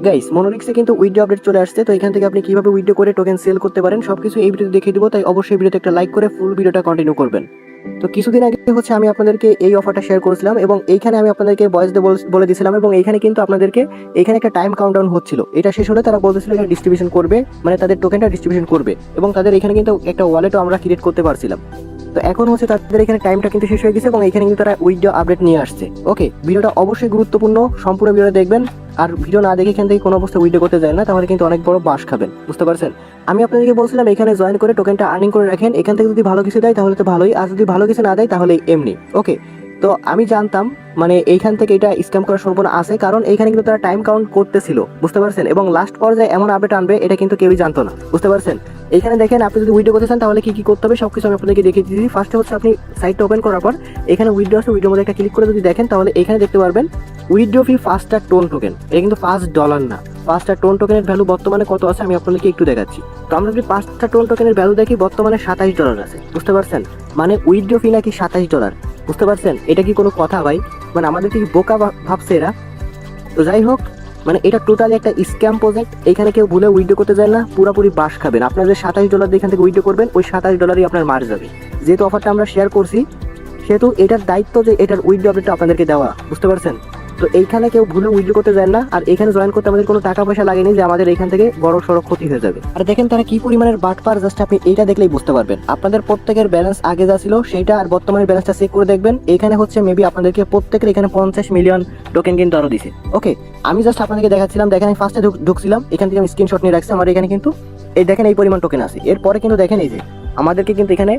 Guys, মনোরিক্সে কিন্তু withdraw update চলে আসছে। তো এখান থেকে আপনি কিভাবে উইথড্র করে টোকেন সেল করতে পারেন সবকিছু এই ভিডিওতে দেখিয়ে দিব। তাই অবশ্যই ভিডিওতে একটা লাইক করে ফুল ভিডিওটা কন্টিনিউ করবেন। তো কিছুদিন আগে হচ্ছে আমি আপনাদেরকে এই অফারটা শেয়ার করেছিলাম এবং এইখানে আমি আপনাদেরকে ভয়েস দিয়ে বলে দিয়েছিলাম এবং এইখানে কিন্তু আপনাদেরকে এখানে একটা টাইম কাউন্টডাউন হচ্ছিল। এটা শেষ হলে তারা বলতেছিল যে ডিস্ট্রিবিউশন করবে, মানে তাদের টোকেনটা ডিস্ট্রিবিউশন করবে এবং তাদের এখানে কিন্তু একটা ওয়ালেটও আমরা ক্রিয়েট করতে পারছিলাম। তো এখন হচ্ছে তাদের এখানে টাইমটা কিন্তু শেষ হয়ে গেছে এবং এখানে কিন্তু তারা উইথড্র আপডেট নিয়ে আসছে। ওকে, ভিডিওটা অবশ্যই গুরুত্বপূর্ণ, সম্পূর্ণ ভিডিওটা দেখবেন। আর ভিডিও না দেখে এখান থেকে কোনো অবস্থা উইথড্র করতে যায় না, তাহলে কিন্তু অনেক বড় বাস খাবেন, বুঝতে পারছেন। আমি আপনাদেরকে বলছিলাম এখানে জয়েন করে টোকেনটা আর্নিং করে রাখেন, এখান থেকে যদি ভালো কিছু দেয় তাহলে তো ভালোই, আর যদি ভালো কিছু না দেয় তাহলে এমনি। ওকে, তো আমি জানতাম মানে এইখান থেকে এটা স্ক্যাম করার সম্ভাবনা আছে, কারণ এইখানে কিন্তু তারা টাইম কাউন্ট করতেছিল, বুঝতে পারছেন। এবং লাস্ট পর্যায়ে এমন আপডেট আনবে এটা কিন্তু কেউই জানতো না, বুঝতে পারছেন। এখানে দেখেন আপনি যদি উইথড্র করতে চান তাহলে কি করতে হবে সবকিছু আমি আপনাদেরকে দেখিয়ে দিচ্ছি। ফার্স্টে হচ্ছে আপনি সাইটটা ওপেন করার পর এখানে উইথড্র আছে, উইথড্রোর মধ্যে একটা ক্লিক করে যদি দেখেন তাহলে এখানে দেখতে পারবেন উইথড্র ফি ফাস্টার টোন টোকেন। এটা কিন্তু $5 না, ফাস্টার টোন টোকেনের ভ্যালু বর্তমানে কত আছে আমি আপনাদেরকে একটু দেখাচ্ছি। তো আমরা যদি ফাস্টার টোন টোকেনের ভ্যালু দেখি বর্তমানে $27 আছে, বুঝতে পারছেন। মানে উইথড্র ফি নাকি $27, বুঝতে পারছেন। এটা কি কোনো কথা ভাই? মানে আমাদের কি বোকা ভাবছে এরা? তো যাই হোক, মানে এটা টোটালি একটা স্ক্যাম প্রজেক্ট। এখানে কেউ ভুলে উইথড্র করতে যায় না, পুরোপুরি বাস খাবেন। আপনার যে $27 এখান থেকে উইথড্র করবেন ওই $27 আপনার মার যাবে। যেহেতু অফারটা আমরা শেয়ার করছি সেহেতু এটার দায়িত্ব যে এটার উইথড্র আপডেটটা আপনাদেরকে দেওয়া, বুঝতে পারছেন। তো এইখানে কেউ ভুলে উইথড্র করতে যায় না, আর এখানে জয়েন করতে আমাদের কোনো টাকা পয়সা লাগেনি যে আমাদের এখান থেকে বড় সড়ক ক্ষতি হয়ে যাবে। আর দেখেন তারা কি পরিমাণের বাটপার, জাস্ট আপনি এইটা দেখলেই বুঝতে পারবেন। আপনাদের প্রত্যেকের ব্যালেন্স আগে যা ছিল সেইটা আর বর্তমানে ব্যালেন্সটা চেক করে দেখবেন। এখানে হচ্ছে মেবি আপনাদেরকে প্রত্যেকের এখানে 50 মিলিয়ন টোকেন কিন্তু আরো দিছে। ওকে, আমি জাস্ট আপনাদেরকে দেখাচ্ছিলাম। দেখেন আমি ফার্স্টে ঢুকছিলাম, এখান থেকে আমি স্ক্রিনশট নিয়ে রাখছি। আমার এখানে কিন্তু এই দেখেন এই পরিমাণ টোকেন আছে। এরপরে কিন্তু দেখেন এই যে আমাদেরকে কিন্তু এখানে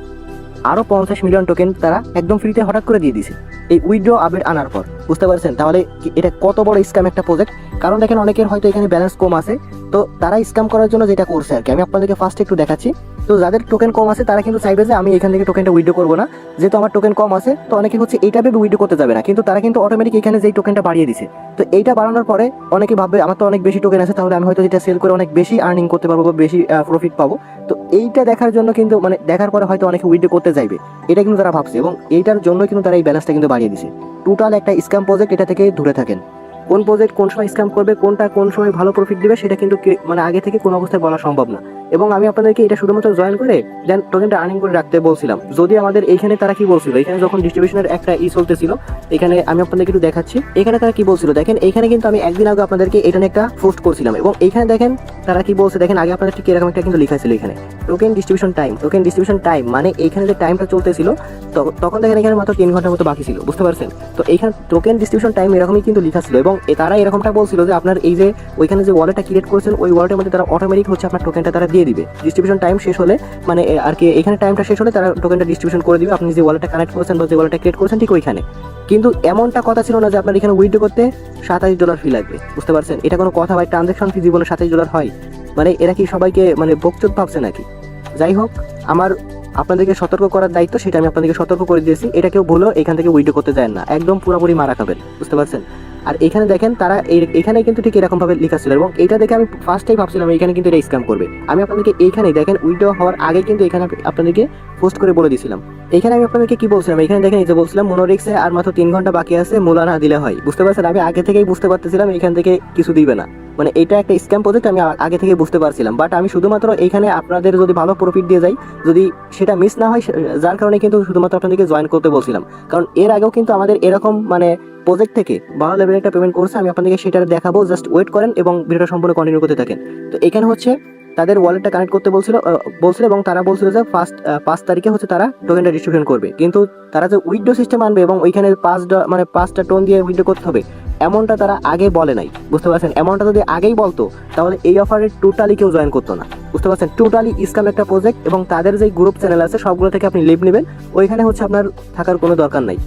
আরো 50 মিলিয়ন টোকেন তারা একদম ফ্রিতে হঠাৎ করে দিয়ে দিছে এই উইথড্র আপডেট আনার পর, বুঝতে পারছেন। তাহলে এটা কত বড় স্ক্যাম একটা প্রজেক্ট। কারণ দেখেন অনেকের হয়তো এখানে ব্যালেন্স কম আছে, তো তারা স্ক্যাম করার জন্য যেটা করছে আর কি, আমি আপনাদেরকে ফার্স্ট একটু দেখাচ্ছি। তো যাদের টোকেন কম আছে তারা কিন্তু চাইবে যে আমি এখান থেকে টোকেনটা উইথড্র করবো না, যেহেতু আমার টোকেন কম আছে। তো অনেকে হচ্ছে এইটা ভেবে উইথড্র করতে যাবে না, কিন্তু তারা কিন্তু অটোমেটিক এখানে যেই টোকেনটা বাড়িয়ে দিছে। তো এইটা বাড়ানোর পরে অনেকে ভাববে আমার তো অনেক বেশি টোকেন আছে, তাহলে আমি হয়তো যেটা সেল করে অনেক বেশি আর্নিং করতে পারবো বা বেশি প্রফিট পাবো। তো এইটা দেখার জন্য কিন্তু মানে দেখার পরে হয়তো অনেকে উইথড্র করতে চাইবে, এটা কিন্তু তারা ভাবছে। এবং এইটার জন্য কিন্তু তারা এই ব্যালেন্সটা কিন্তু বাড়িয়ে দিছে। টোটাল একটা স্ক্যাম প্রজেক্ট, এটা থেকে দূরে থাকেন। কোন প্রজেক্ট কোন সময় স্ক্যাম করবে, কোনটা কোন সময় ভালো প্রফিট দিবে সেটা কিন্তু মানে আগে থেকে কোনো অবস্থায় বলা সম্ভব না। এবং আমি আপনাদেরকে এটা শুধুমাত্র জয়েন করে দেন টোকেনটা আর্নিং করে রাখতে বলছিলাম। যদি আমাদের এইখানে তারা কি বলছিল, এখানে যখন ডিস্ট্রিবিউশনের একটা চলতেছিল, এখানে আমি আপনাদেরকে একটু দেখাচ্ছি। এখানে তারা কি বলছিল দেখেন, এখানে কিন্তু আমি একদিন আগে আপনাদেরকে এটা নিয়ে একটা পোস্ট করছিলাম এবং এখানে দেখেন তারা কি বলছে। দেখেন আগে আপনাদের ঠিক এরকম একটা কিন্তু লেখা ছিল এখানে টোকেন ডিস্ট্রিবিউশন টাইম, মানে এইখানে যে টাইমটা চলতেছিল তখন দেখেন এখানে মাত্র 3 ঘন্টার মতো বাকি ছিল, বুঝতে পারছেন। তো এইখানে টোকেন ডিস্ট্রিবিউশন টাইম এরকমই কিন্তু লেখা ছিল এবং তারা এরকমটা বলছিল যে আপনার এই যে ওইখানে যে ওয়ালেটটা ক্রিয়েট করেছেন ওই ওয়ালেটের মধ্যে তারা অটোমেটিক হচ্ছে আপনার টোকেনটা তারা দিয়ে দিবে। ডিস্ট্রিবিউশন টাইম শেষ হলে মানে আর কি এখানে টাইমটা শেষ হলে তারা টোকেনটা ডিস্ট্রিবিউশন করে দিবে, আপনি যে ওয়ালেটটা কানেক্ট করেছেন বা যে ওয়ালেটটা ক্রিয়েট করেছেন ঠিক ওইখানে। কিন্তু এমনটা কথা ছিল না যে আপনার এখানে উইথড্র করতে $27 ফি লাগবে, বুঝতে পারছেন। এটা কোনো কথা ভাই? ট্রানজাকশন ফি জীবনে $27 হয়? মানে এরা কি সবাইকে মানে বকচোদ ভাবছে নাকি? যাই হোক, আমার আপনাদেরকে সতর্ক করার দায়িত্ব, সেটা আমি আপনাদেরকে সতর্ক করে দিয়েছি। এটা কেউ ভুলেও এখান থেকে উইথড্র করতে যায় না, একদম পুরোপুরি মারা খাবেন, বুঝতে পারছেন। আর এখানে দেখেন তারা এখানে কিন্তু ঠিক এরকম ভাবে লেখা ছিল এবং এটা দেখে আমি ফার্স্টেই ভাবছিলাম এখানে কিন্তু এটা স্ক্যাম করবে। আমি আপনাদেরকে এইখানেই দেখেন উইথড্র হওয়ার আগে কিন্তু এখানে আপনাদেরকে পোস্ট করে বলে দিয়েছিলাম। এখানে আমি আপনাদেরকে কি বলছিলাম, এখানে দেখেন এই যে বলছিলাম মনোরিক্সে আর মাত্র 3 ঘন্টা বাকি আছে, মূলা না দিলে হয়, বুঝতে পারছেন। আমি আগে থেকেই বুঝতে পারতেছিলাম এখান থেকে কিছু দিবে না, মানে এটা একটা স্ক্যাম প্রজেক্ট, আমি আগে থেকে বুঝতে পারছিলাম। বাট আমি শুধুমাত্র এখানে আপনাদের যদি ভালো প্রফিট দিয়ে যাই, যদি সেটা মিস না হয়, যার কারণে কিন্তু শুধুমাত্র আপনাদেরকে জয়েন করতে বলছিলাম। কারণ এর আগেও কিন্তু আমাদের এরকম মানে প্রজেক্ট থেকে ভালো লেভেলের একটা পেমেন্ট করছে, আমি আপনাদেরকে সেটা দেখাবো। জাস্ট ওয়েট করেন এবং ভিডিওটা সম্পূর্ণ কন্টিনিউ করতে থাকেন। তো এখানে হচ্ছে তাদের ওয়ালেটটা কানেক্ট করতে বলছিল এবং তারা বলছিল যে 5 তারিখে হচ্ছে তারা টোকেনটা ডিস্ট্রিবিউশন করবে। কিন্তু তারা যে উইথড্র সিস্টেম আনবে এবং ওইখানে 5টা টোন দিয়ে উইথড্র করতে হবে এমনটা তারা আগে বলে নাই, বুঝতে পারছেন। এমনটা যদি আগেই বলতো তাহলে এই অফারে টোটালি কেউ জয়েন করতো না, বুঝতে পারছেন। টোটালি স্ক্যাম একটা প্রজেক্ট এবং তাদের যে গ্রুপ চ্যানেল আছে সবগুলো থেকে আপনি লিভ নেবেন, ওইখানে হচ্ছে আপনার থাকার কোনো দরকার নাই।